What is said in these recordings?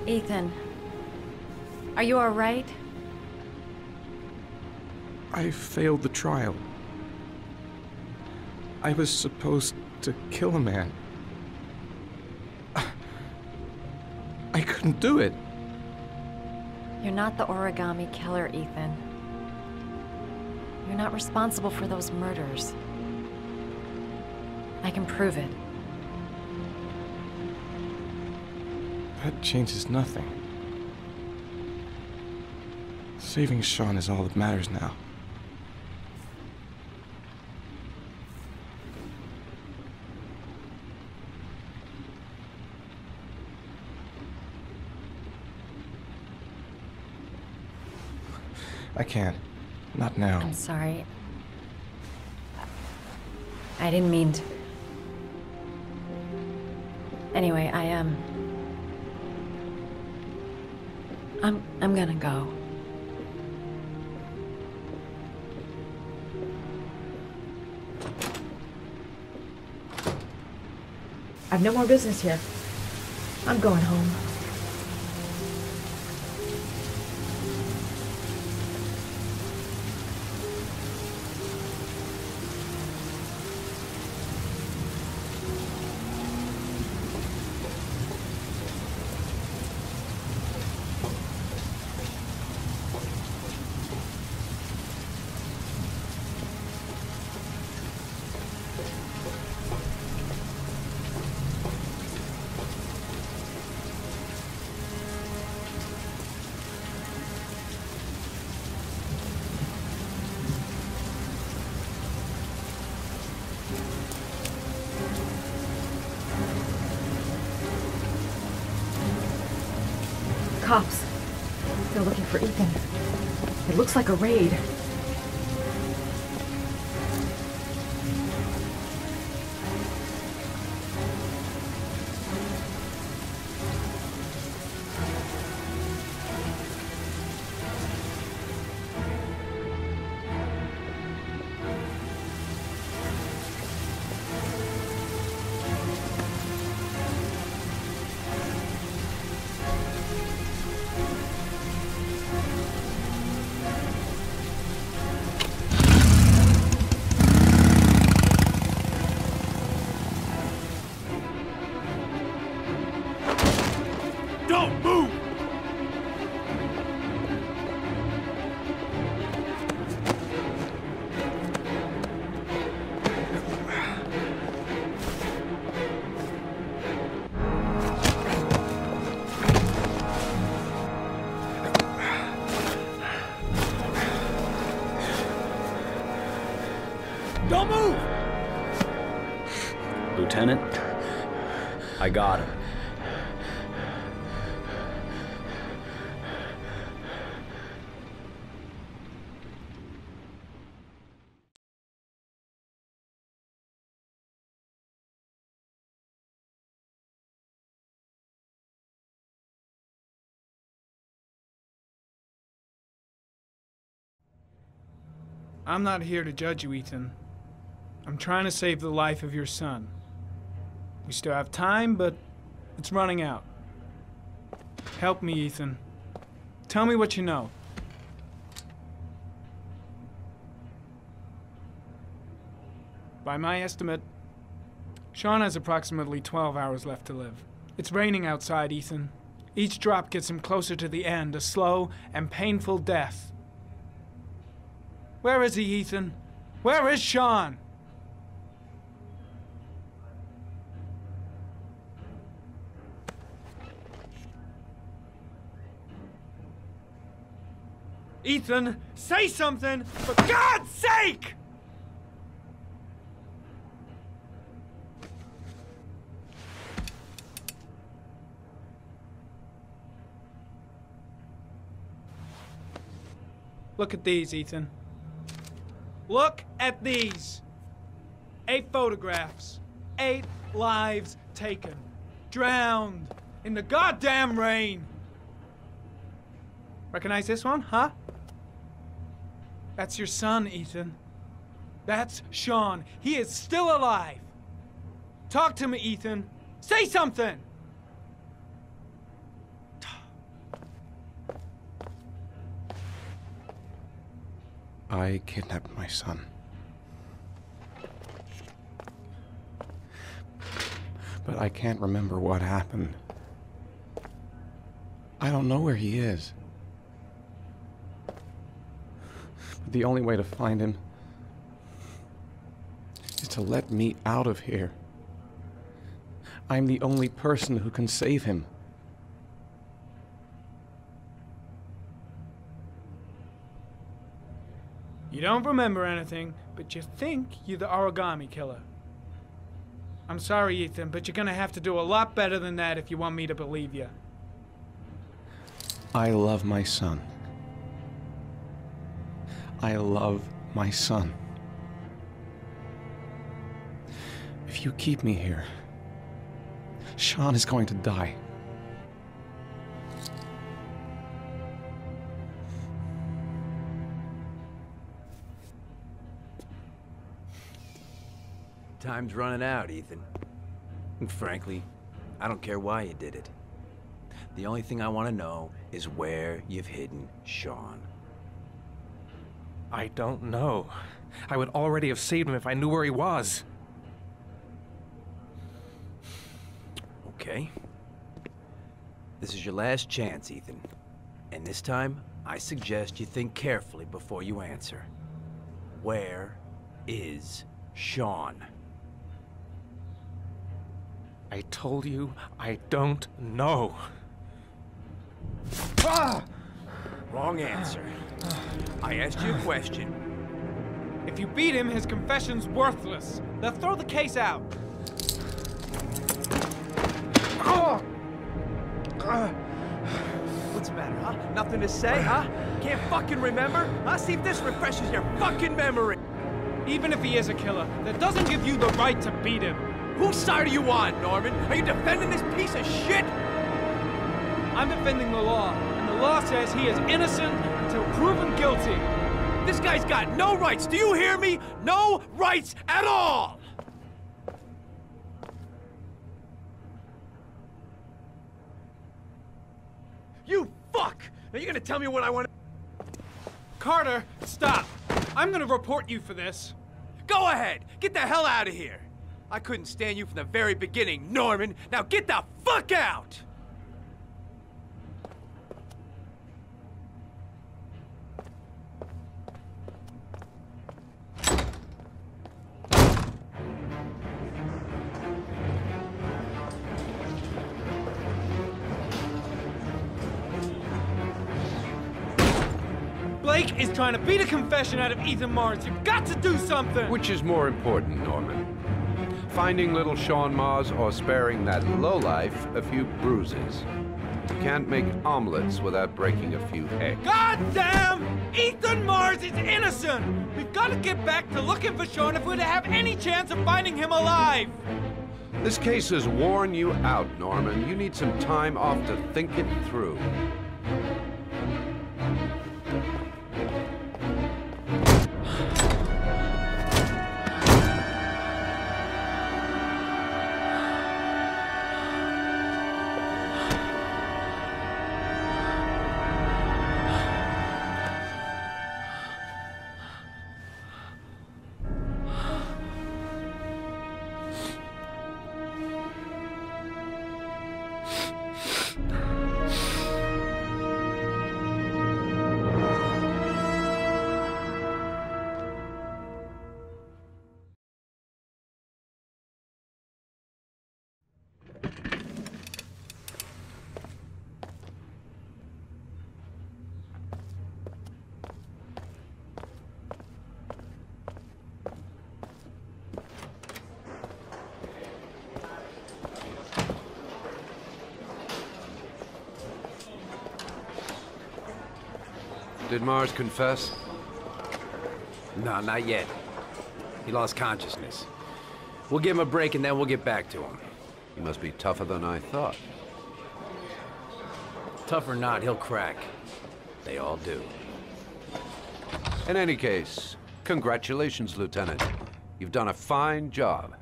Ethan, are you all right? I failed the trial. I was supposed to kill a man. I couldn't do it. You're not the Origami Killer, Ethan. You're not responsible for those murders. I can prove it. That changes nothing. Saving Shaun is all that matters now. I can't. Not now. I'm sorry. I didn't mean to. Anyway, I'm gonna go. I've no more business here. I'm going home. Cops. They're looking for Ethan. It looks like a raid. Don't move! Don't move! Lieutenant, I got him. I'm not here to judge you, Ethan. I'm trying to save the life of your son. We still have time, but it's running out. Help me, Ethan. Tell me what you know. By my estimate, Shaun has approximately 12 hours left to live. It's raining outside, Ethan. Each drop gets him closer to the end, a slow and painful death. Where is he, Ethan? Where is Shaun? Ethan, say something, for God's sake! Look at these, Ethan. Look at these. 8 photographs. 8 lives taken. Drowned in the goddamn rain. Recognize this one, huh? That's your son, Ethan. That's Shaun. He is still alive. Talk to me, Ethan. Say something. Talk. I kidnapped my son. But I can't remember what happened. I don't know where he is. But the only way to find him is to let me out of here. I'm the only person who can save him. You don't remember anything, but you think you're the Origami Killer. I'm sorry, Ethan, but you're gonna have to do a lot better than that if you want me to believe you. I love my son. I love my son. If you keep me here, Shaun is going to die. Time's running out, Ethan. And frankly, I don't care why you did it. The only thing I want to know is where you've hidden Shaun. I don't know. I would already have saved him if I knew where he was. Okay. This is your last chance, Ethan. And this time, I suggest you think carefully before you answer. Where is Shaun? I told you, I don't know. Wrong answer. I asked you a question. If you beat him, his confession's worthless. They'll throw the case out. What's the matter, huh? Nothing to say, huh? Can't fucking remember? Huh? See if this refreshes your fucking memory. Even if he is a killer, that doesn't give you the right to beat him. Whose side are you on, Norman? Are you defending this piece of shit? I'm defending the law, and the law says he is innocent until proven guilty. This guy's got no rights, do you hear me? No rights at all! You fuck! Are you gonna tell me what I want to... Carter, stop! I'm gonna report you for this. Go ahead! Get the hell out of here! I couldn't stand you from the very beginning, Norman! Now get the fuck out! Blake is trying to beat a confession out of Ethan Mars. You've got to do something! Which is more important, Norman? Finding little Shaun Mars or sparing that lowlife a few bruises? You can't make omelets without breaking a few eggs. God damn! Ethan Mars is innocent! We've got to get back to looking for Shaun if we're to have any chance of finding him alive! This case has worn you out, Norman. You need some time off to think it through. Did Mars confess? No, not yet. He lost consciousness. We'll give him a break and then we'll get back to him. He must be tougher than I thought. Tough or not, he'll crack. They all do. In any case, congratulations, Lieutenant. You've done a fine job.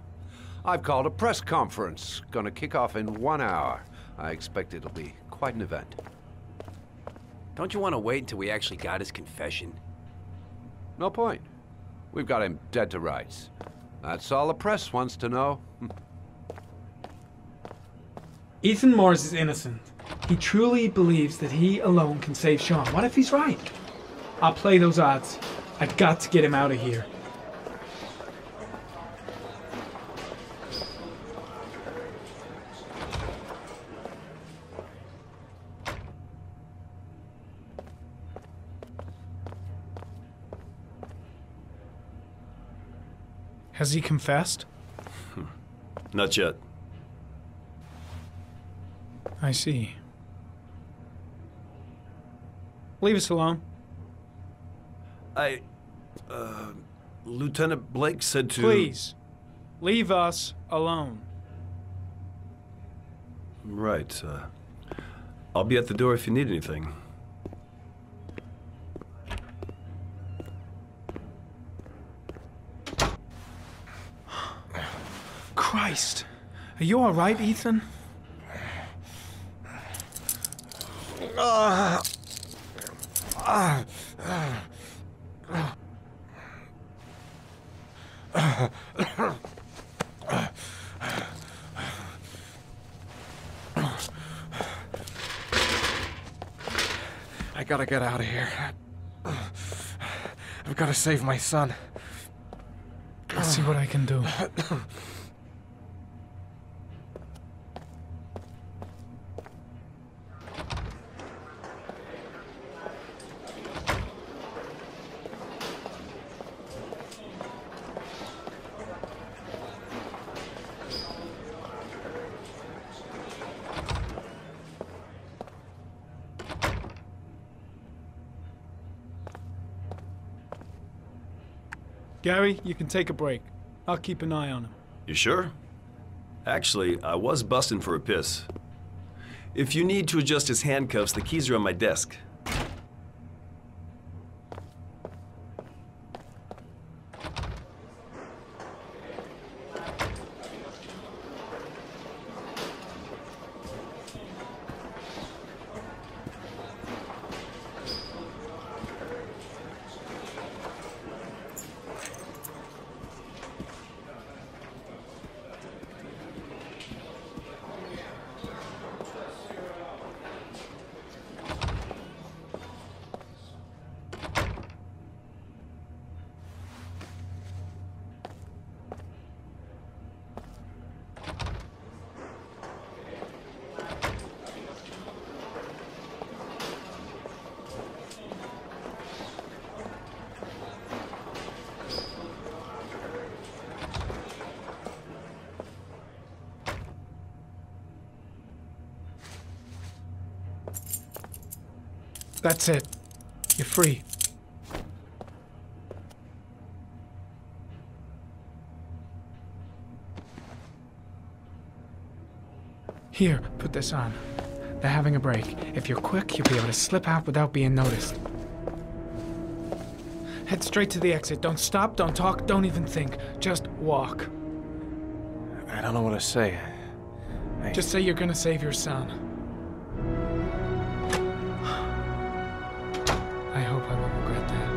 I've called a press conference. Gonna kick off in 1 hour. I expect it'll be quite an event. Don't you want to wait until we actually got his confession? No point. We've got him dead to rights. That's all the press wants to know. Ethan Mars is innocent. He truly believes that he alone can save Shaun. What if he's right? I'll play those odds. I've got to get him out of here. Has he confessed? Not yet. I see. Leave us alone. Lieutenant Blake said to... Please, leave us alone. Right, I'll be at the door if you need anything. Christ. Are you all right, Ethan? I gotta get out of here. I've gotta save my son. I'll see what I can do. Gary, you can take a break. I'll keep an eye on him. You sure? Actually, I was busting for a piss. If you need to adjust his handcuffs, the keys are on my desk. That's it. You're free. Here, put this on. They're having a break. If you're quick, you'll be able to slip out without being noticed. Head straight to the exit. Don't stop, don't talk, don't even think. Just walk. I don't know what to say. Just say you're gonna save your son. I hope I won't regret that.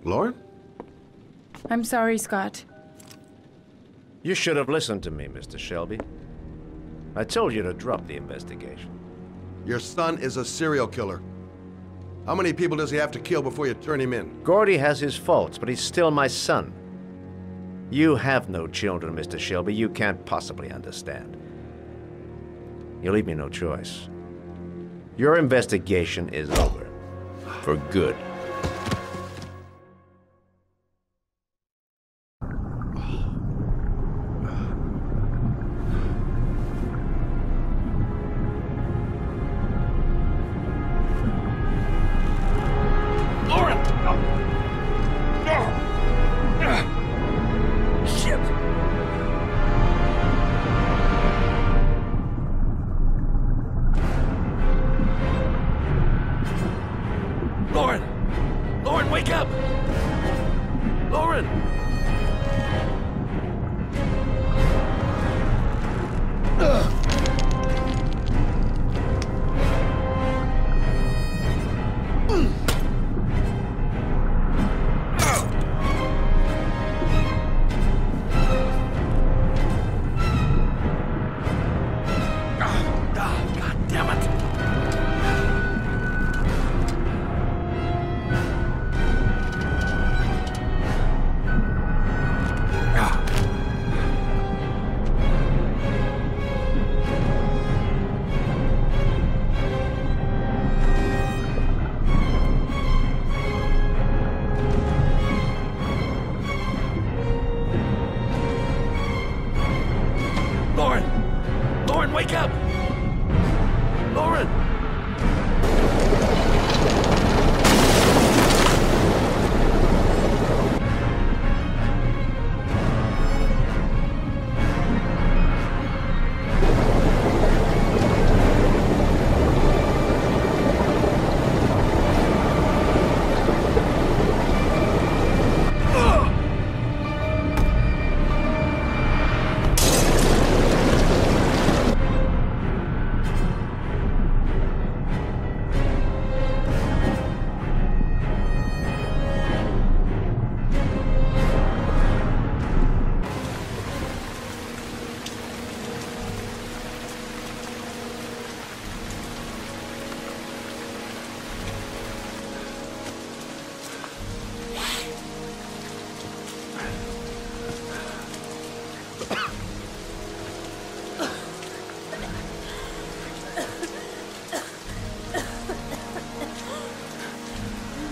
Lauren? I'm sorry, Scott. You should have listened to me, Mr. Shelby. I told you to drop the investigation. Your son is a serial killer. How many people does he have to kill before you turn him in? Gordy has his faults, but he's still my son. You have no children, Mr. Shelby. You can't possibly understand. You leave me no choice. Your investigation is over. For good.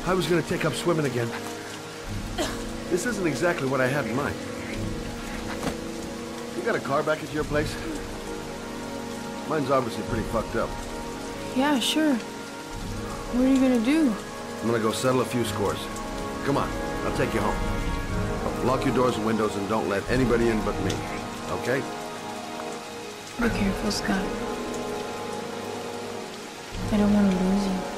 I was gonna take up swimming again. This isn't exactly what I had in mind. You got a car back at your place? Mine's obviously pretty fucked up. Yeah, sure. What are you gonna do? I'm gonna go settle a few scores. Come on, I'll take you home. Lock your doors and windows and don't let anybody in but me, okay? Be careful, Scott. I don't want to lose you.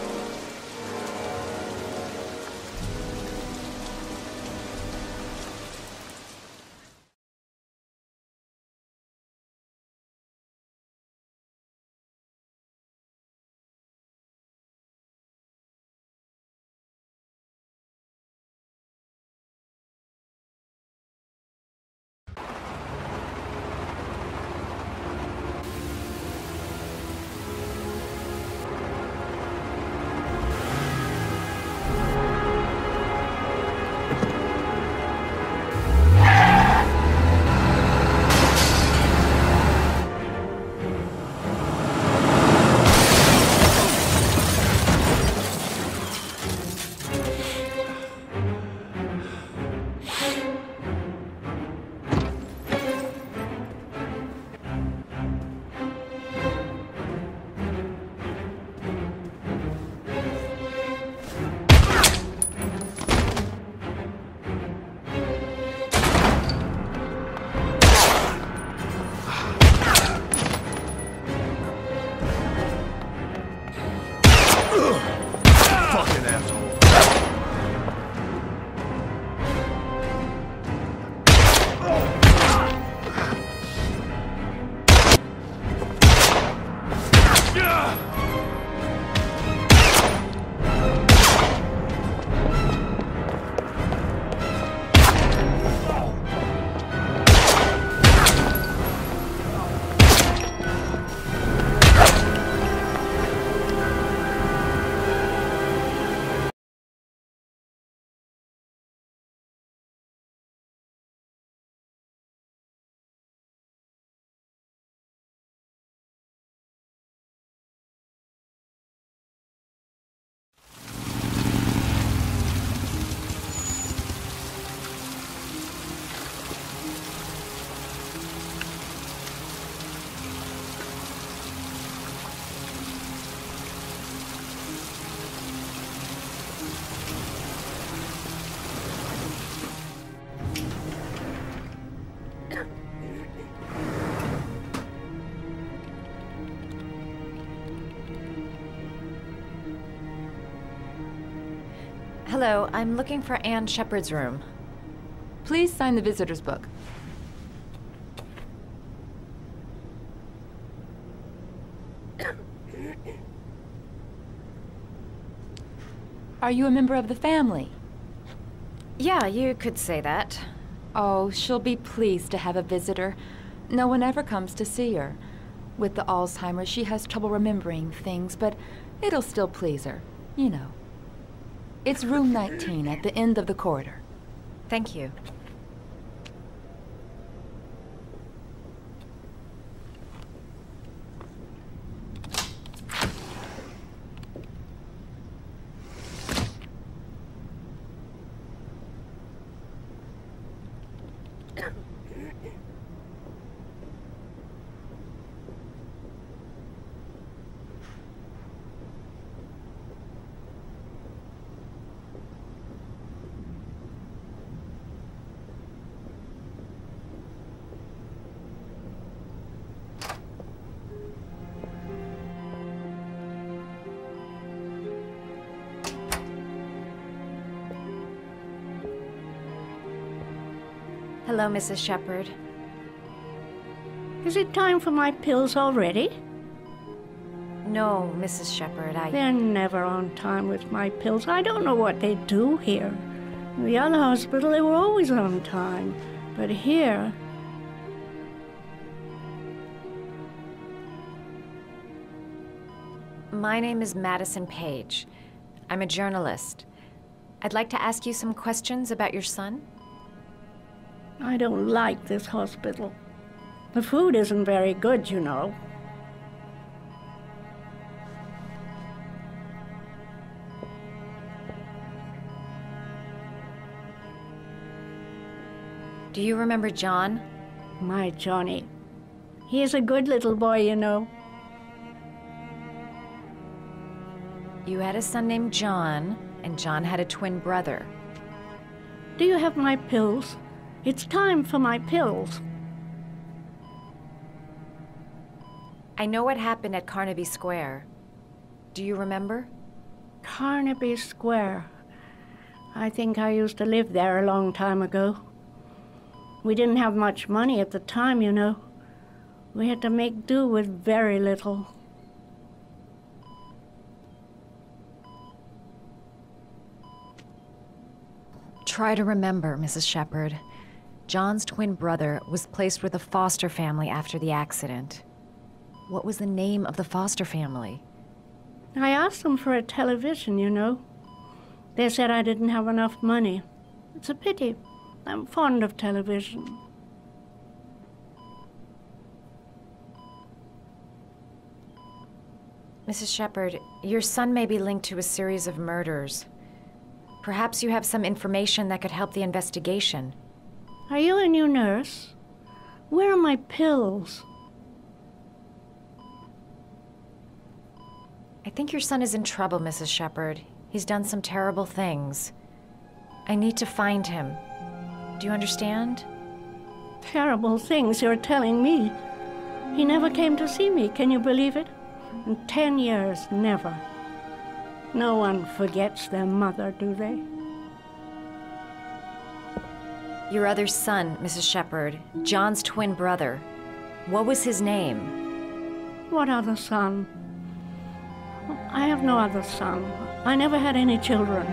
Hello, I'm looking for Anne Shepard's room. Please sign the visitor's book. Are you a member of the family? Yeah, you could say that. Oh, she'll be pleased to have a visitor. No one ever comes to see her. With the Alzheimer's, she has trouble remembering things, but it'll still please her, you know. It's room 19 at the end of the corridor. Thank you. Hello, Mrs. Shepard. Is it time for my pills already? No, Mrs. Shepard, They're never on time with my pills. I don't know what they do here. In the other hospital, they were always on time. But here... My name is Madison Page. I'm a journalist. I'd like to ask you some questions about your son. I don't like this hospital. The food isn't very good, you know. Do you remember John? My Johnny. He is a good little boy, you know. You had a son named John, and John had a twin brother. Do you have my pills? It's time for my pills. I know what happened at Carnaby Square. Do you remember? Carnaby Square. I think I used to live there a long time ago. We didn't have much money at the time, you know. We had to make do with very little. Try to remember, Mrs. Shepard. John's twin brother was placed with a foster family after the accident. What was the name of the foster family? I asked them for a television, you know. They said I didn't have enough money. It's a pity. I'm fond of television. Mrs. Shepard, your son may be linked to a series of murders. Perhaps you have some information that could help the investigation. Are you a new nurse? Where are my pills? I think your son is in trouble, Mrs. Shepard. He's done some terrible things. I need to find him. Do you understand? Terrible things you're telling me. He never came to see me, can you believe it? In 10 years, never. No one forgets their mother, do they? Your other son, Mrs. Shepard, John's twin brother. What was his name? What other son? I have no other son. I never had any children.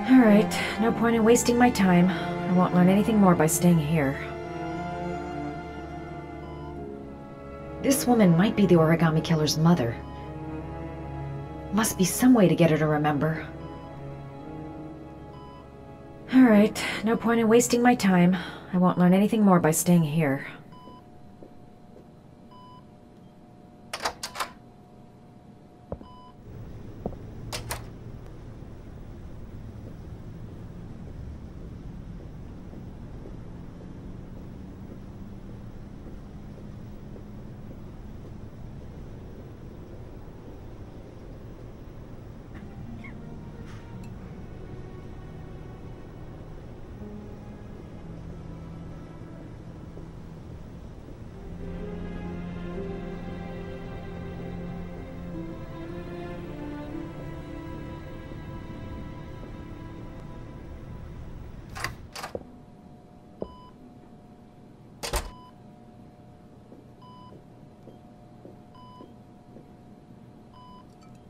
All right, no point in wasting my time. I won't learn anything more by staying here. This woman might be the Origami Killer's mother. Must be some way to get her to remember. All right, no point in wasting my time. I won't learn anything more by staying here.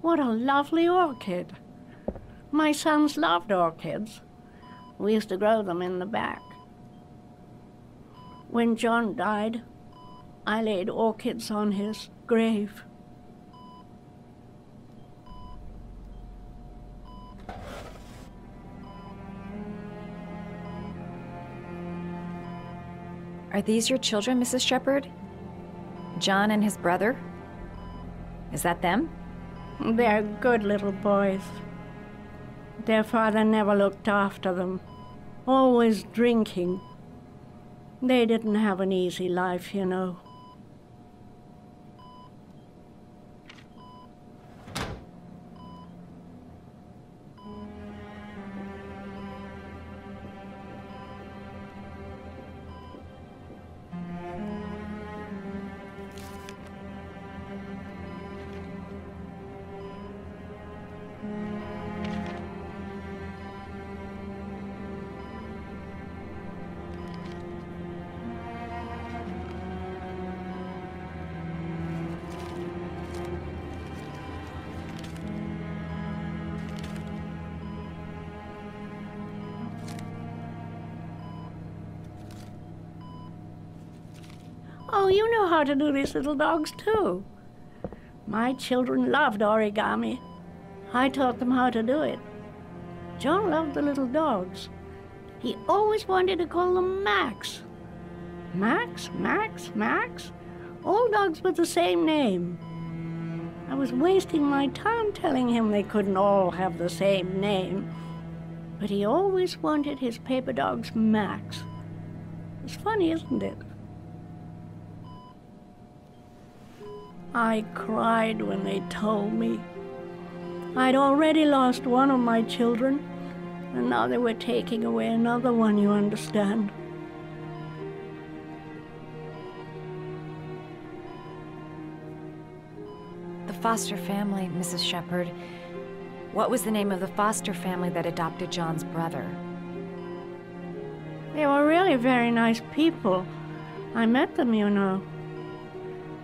What a lovely orchid. My sons loved orchids. We used to grow them in the back. When John died, I laid orchids on his grave. Are these your children, Mrs. Shepherd? John and his brother? Is that them? They're good little boys. Their father never looked after them, always drinking. They didn't have an easy life, you know. Oh, you know how to do these little dogs, too. My children loved origami. I taught them how to do it. John loved the little dogs. He always wanted to call them Max. Max, Max, Max. All dogs with the same name. I was wasting my time telling him they couldn't all have the same name. But he always wanted his paper dogs Max. It's funny, isn't it? I cried when they told me. I'd already lost one of my children, and now they were taking away another one, you understand. The foster family, Mrs. Shepherd. What was the name of the foster family that adopted John's brother? They were really very nice people. I met them, you know.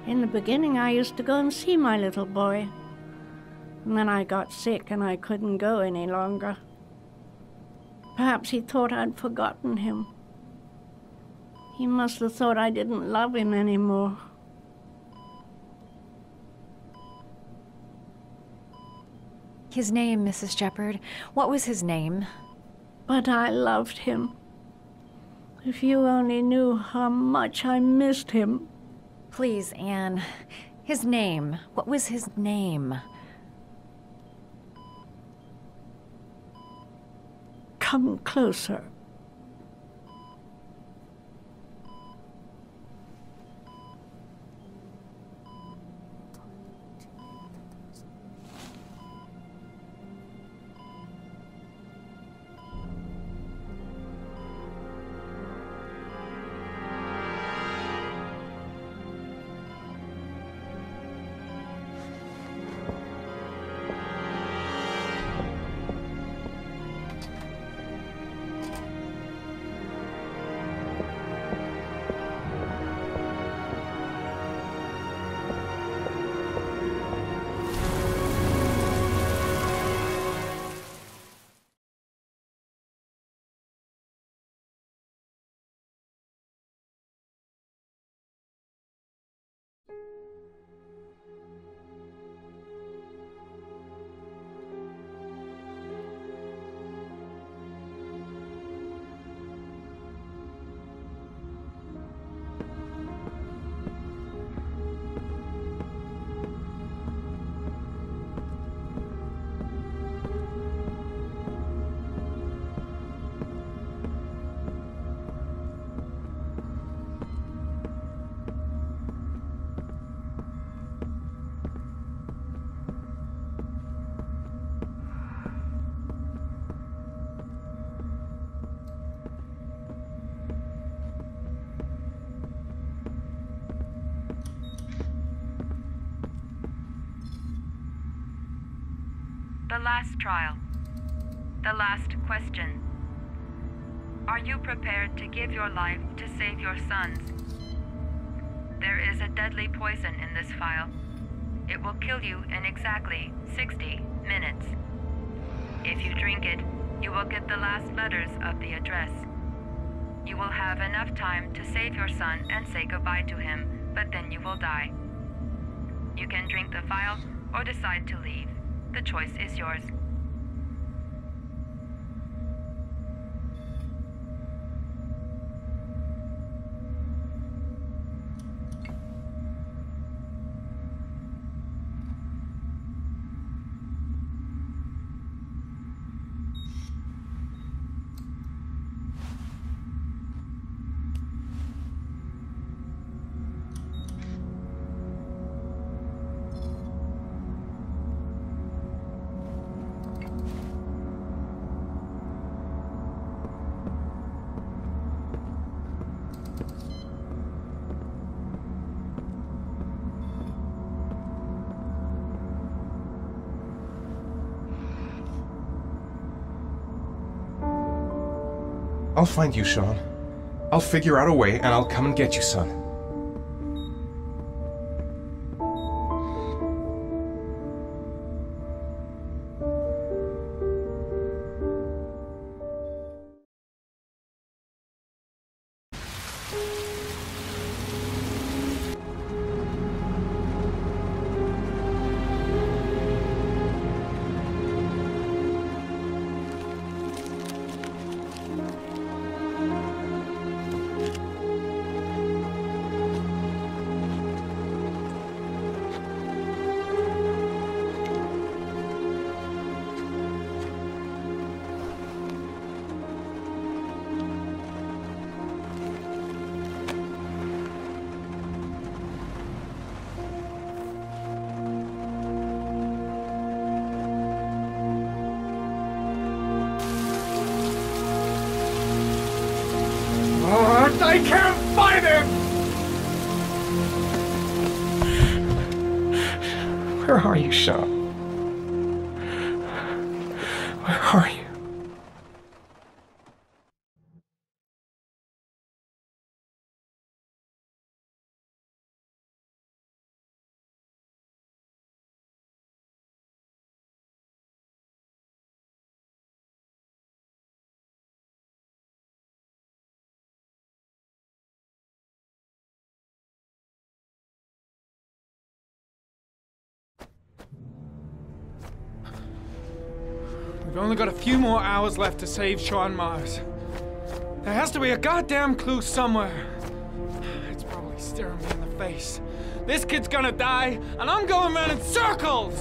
In the beginning, I used to go and see my little boy. And then I got sick and I couldn't go any longer. Perhaps he thought I'd forgotten him. He must have thought I didn't love him anymore. His name, Mrs. Shepherd. What was his name? But I loved him. If you only knew how much I missed him. Please, Anne. His name. What was his name? Come closer. The last trial. The last question. Are you prepared to give your life to save your sons? There is a deadly poison in this file. It will kill you in exactly 60 minutes. If you drink it, you will get the last letters of the address. You will have enough time to save your son and say goodbye to him, but then you will die. You can drink the vial or decide to leave. The choice is yours. I'll find you, Shaun. I'll figure out a way, and I'll come and get you, son. I can't find him! Where are you, Shaun? Where are you? We've only got a few more hours left to save Shaun Mars. There has to be a goddamn clue somewhere. It's probably staring me in the face. This kid's gonna die, and I'm going around in circles!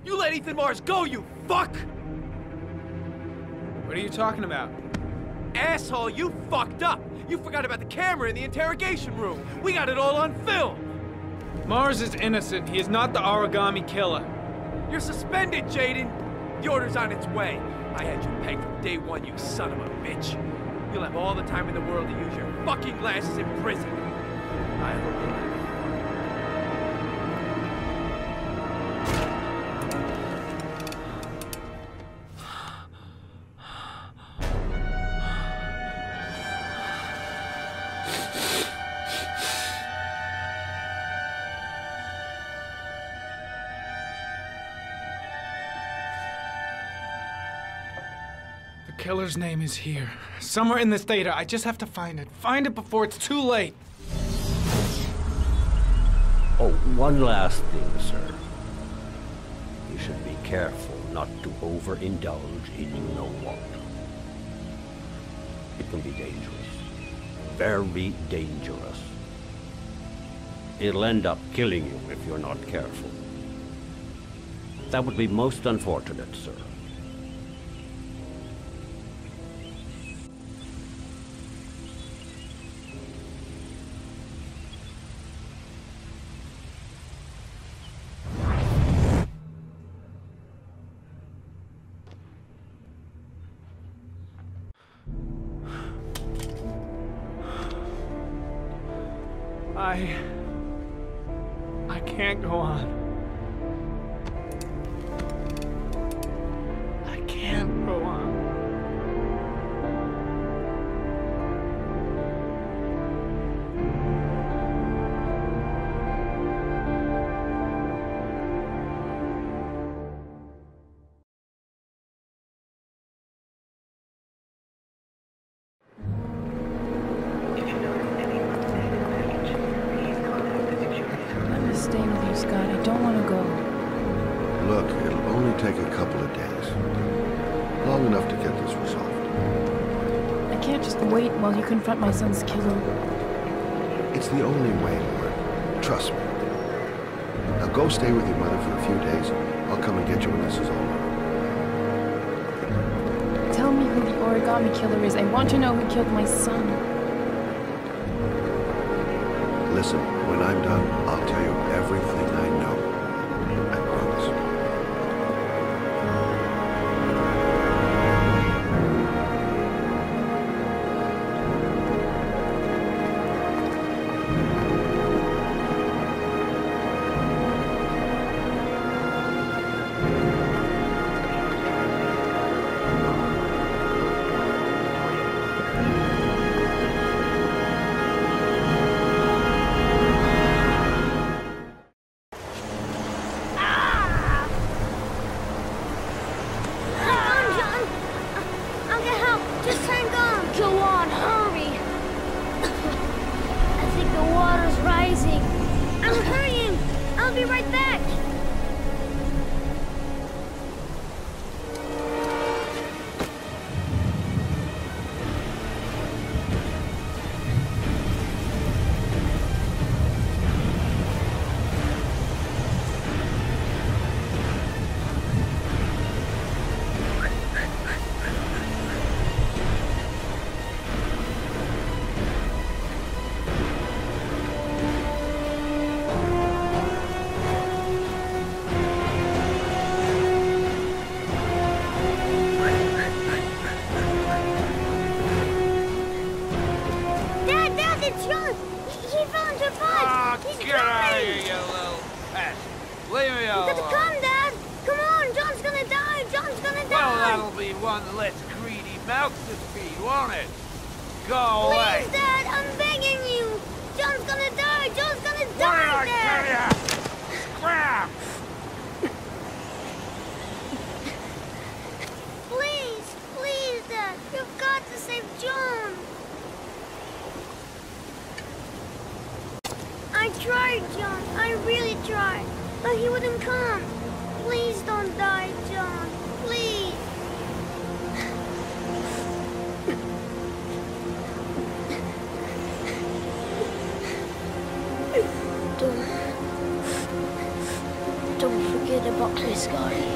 You let Ethan Mars go, you fuck! What are you talking about? Asshole, you fucked up! You forgot about the camera in the interrogation room! We got it all on film! Mars is innocent. He is not the Origami Killer. You're suspended, Jaden! The order's on its way. I had you pegged from day one, you son of a bitch. You'll have all the time in the world to use your fucking glasses in prison. I hope you like. The killer's name is here. Somewhere in this data. I just have to find it. Find it before it's too late. Oh, one last thing, sir. You should be careful not to overindulge in you-know-what. It can be dangerous. Very dangerous. It'll end up killing you if you're not careful. That would be most unfortunate, sir. I can't go on. I can't go on. only take a couple of days. Long enough to get this resolved. I can't just wait while you confront my son's killer. It's the only way, Lauren. Trust me. Now go stay with your mother for a few days. I'll come and get you when this is all over. Tell me who the Origami Killer is. I want to know who killed my son. Listen, when I'm done, I'll tell you everything I know. I promise. Don't forget about this guy.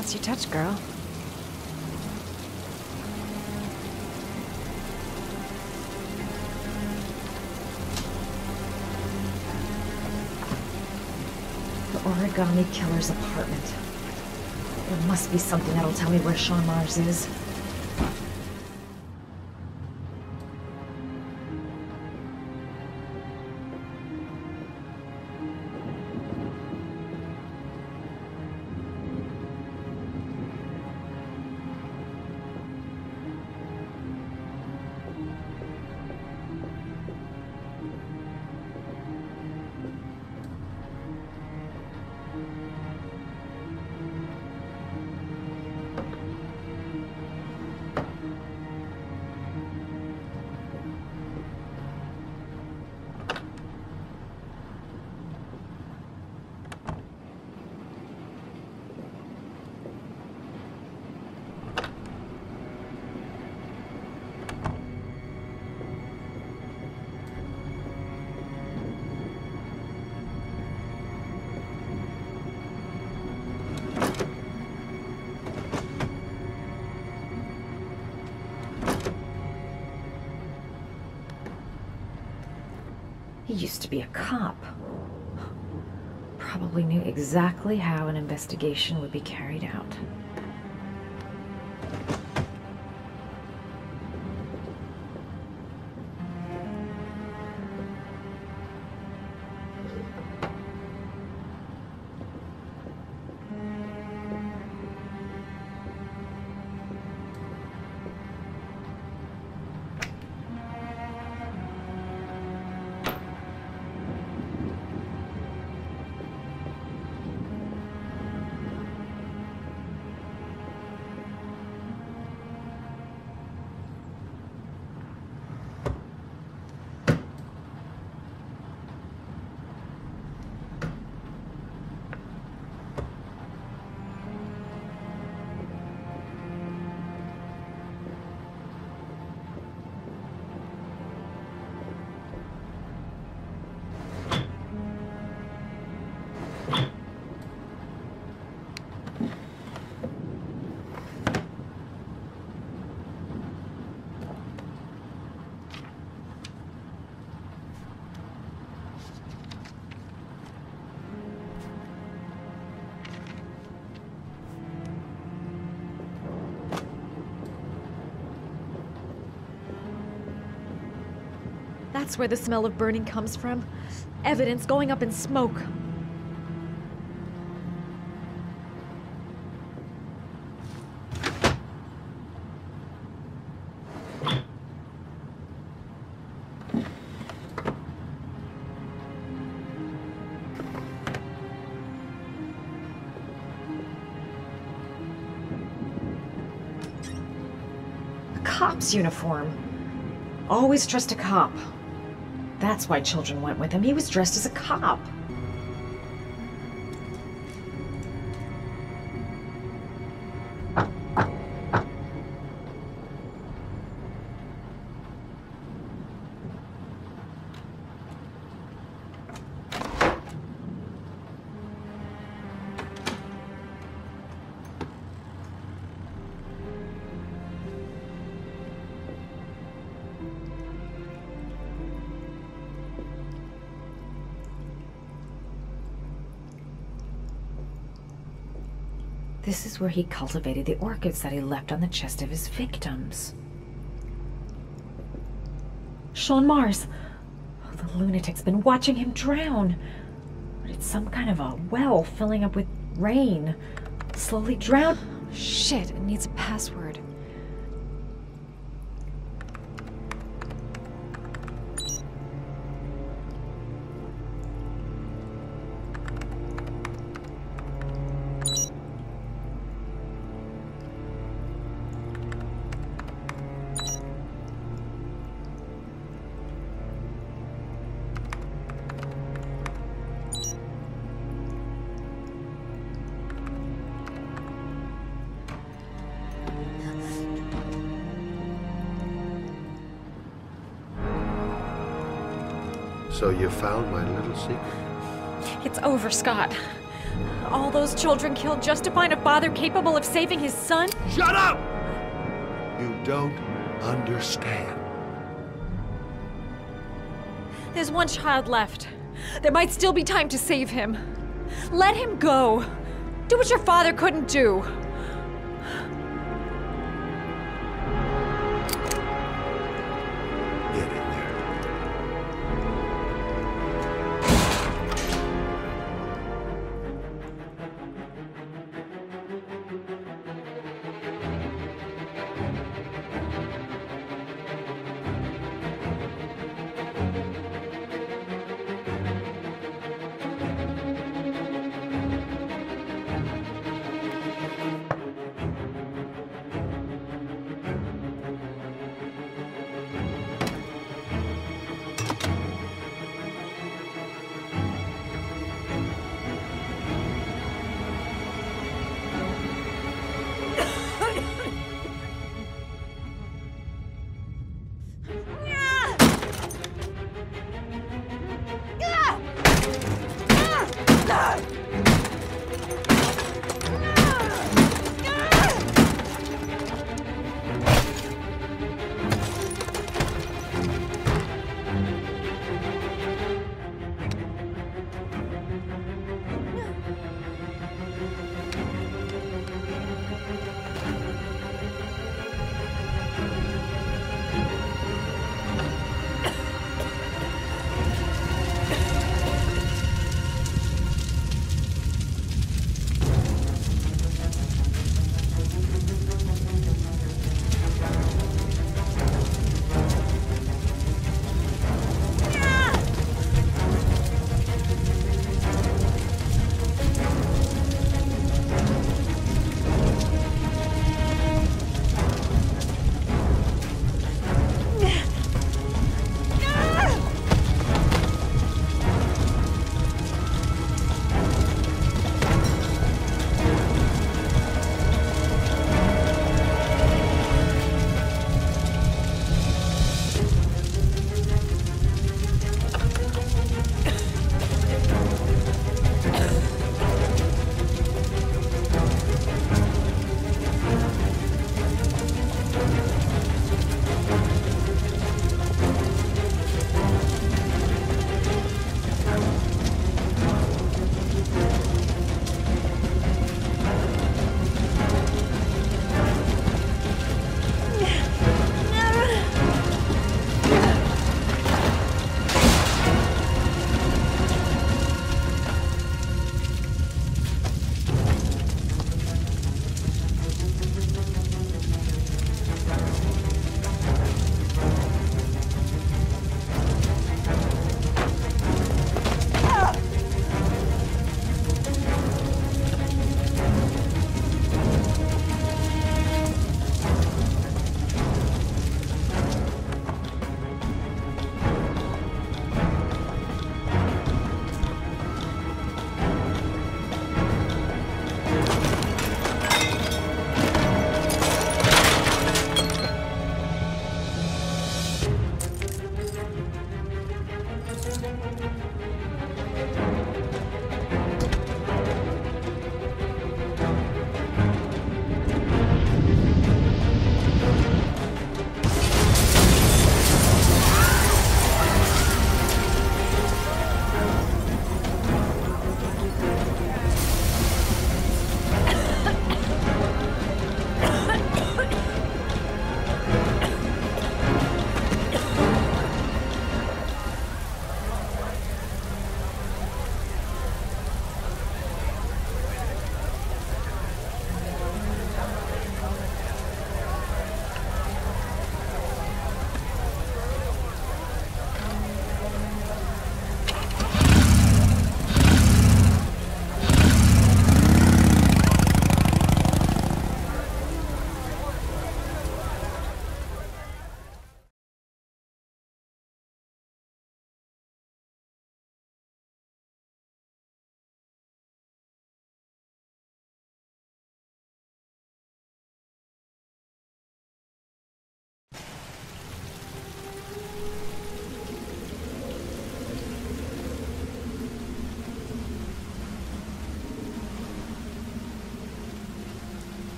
spots you touch, girl. The Origami Killer's apartment. There must be something that'll tell me where Shaun Mars is. He used to be a cop. Probably knew exactly how an investigation would be carried out. That's where the smell of burning comes from. Evidence going up in smoke. A cop's uniform. Always trust a cop. That's why children went with him. He was dressed as a cop. This is where he cultivated the orchids that he left on the chest of his victims. Shaun Mars! Oh, the lunatic's been watching him drown. But it's some kind of a well filling up with rain. Slowly drown. Shit, it needs a password. So you found my little secret? It's over, Scott. All those children killed just to find a father capable of saving his son? Shut up! You don't understand. There's one child left. There might still be time to save him. Let him go. Do what your father couldn't do. Get in there.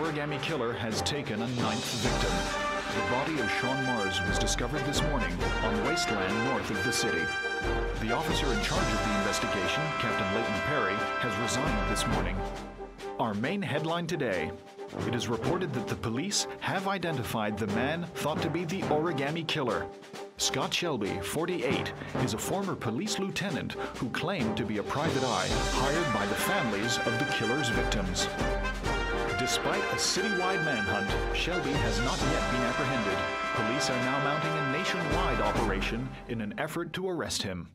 Origami Killer has taken a 9th victim. The body of Shaun Mars was discovered this morning on wasteland north of the city. The officer in charge of the investigation, Captain Leighton Perry, has resigned this morning. Our main headline today: it is reported that the police have identified the man thought to be the Origami Killer. Scott Shelby, 48, is a former police lieutenant who claimed to be a private eye hired by the families of the killer's victims. Despite a citywide manhunt, Shelby has not yet been apprehended. Police are now mounting a nationwide operation in an effort to arrest him.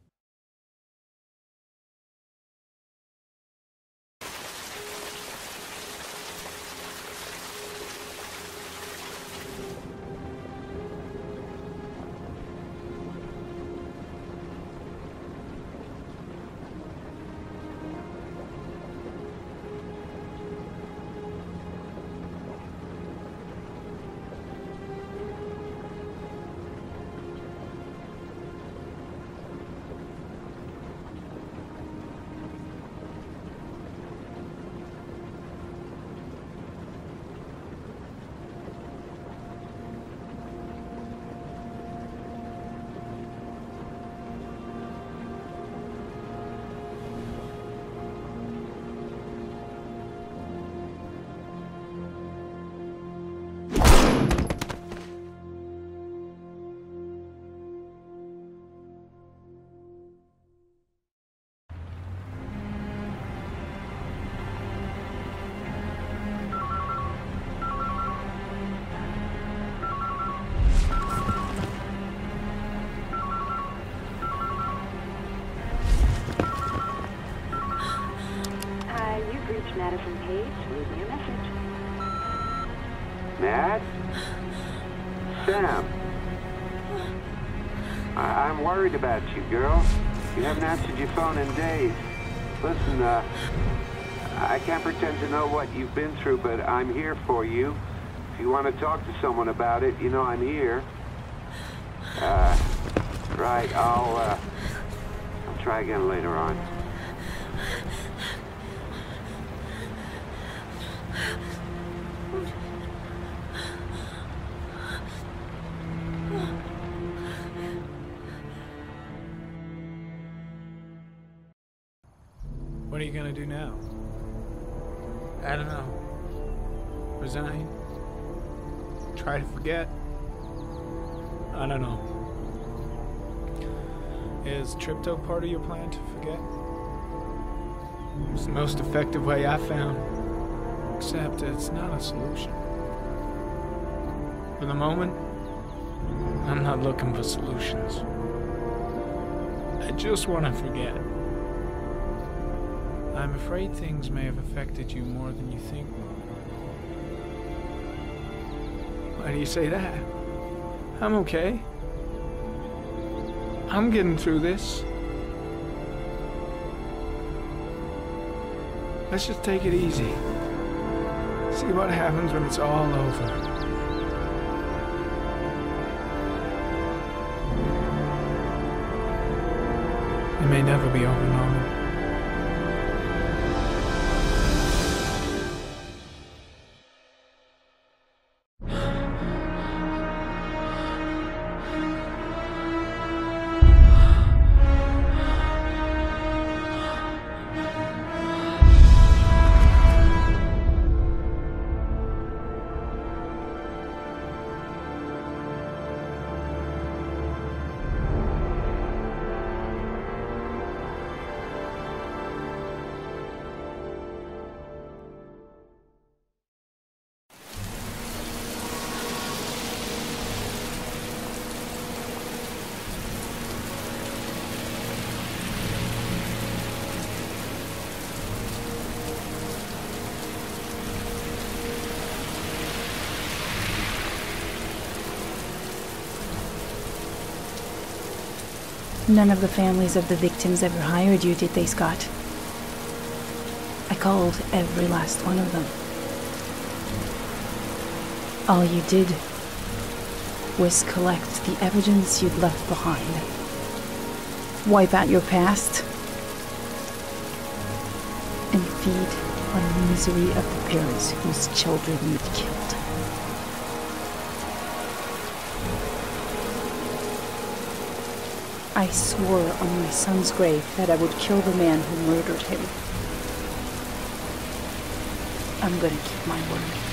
Madison Page, leave me a message. Matt? Sam? I'm worried about you, girl. You haven't answered your phone in days. Listen, I can't pretend to know what you've been through, but I'm here for you. If you want to talk to someone about it, you know I'm here. Right, I'll try again later on. What are you gonna do now? I don't know. Resign? Try to forget? I don't know. Is Tripto part of your plan to forget? It's the most effective way I found. Except it's not a solution. For the moment, I'm not looking for solutions. I just want to forget. I'm afraid things may have affected you more than you think. Why do you say that? I'm okay. I'm getting through this. Let's just take it easy. See what happens when it's all over. It may never be over, Norman. None of the families of the victims ever hired you, did they, Scott? I called every last one of them. All you did was collect the evidence you'd left behind. Wipe out your past and feed on the misery of the parents whose children you'd killed. I swore on my son's grave that I would kill the man who murdered him. I'm gonna keep my word.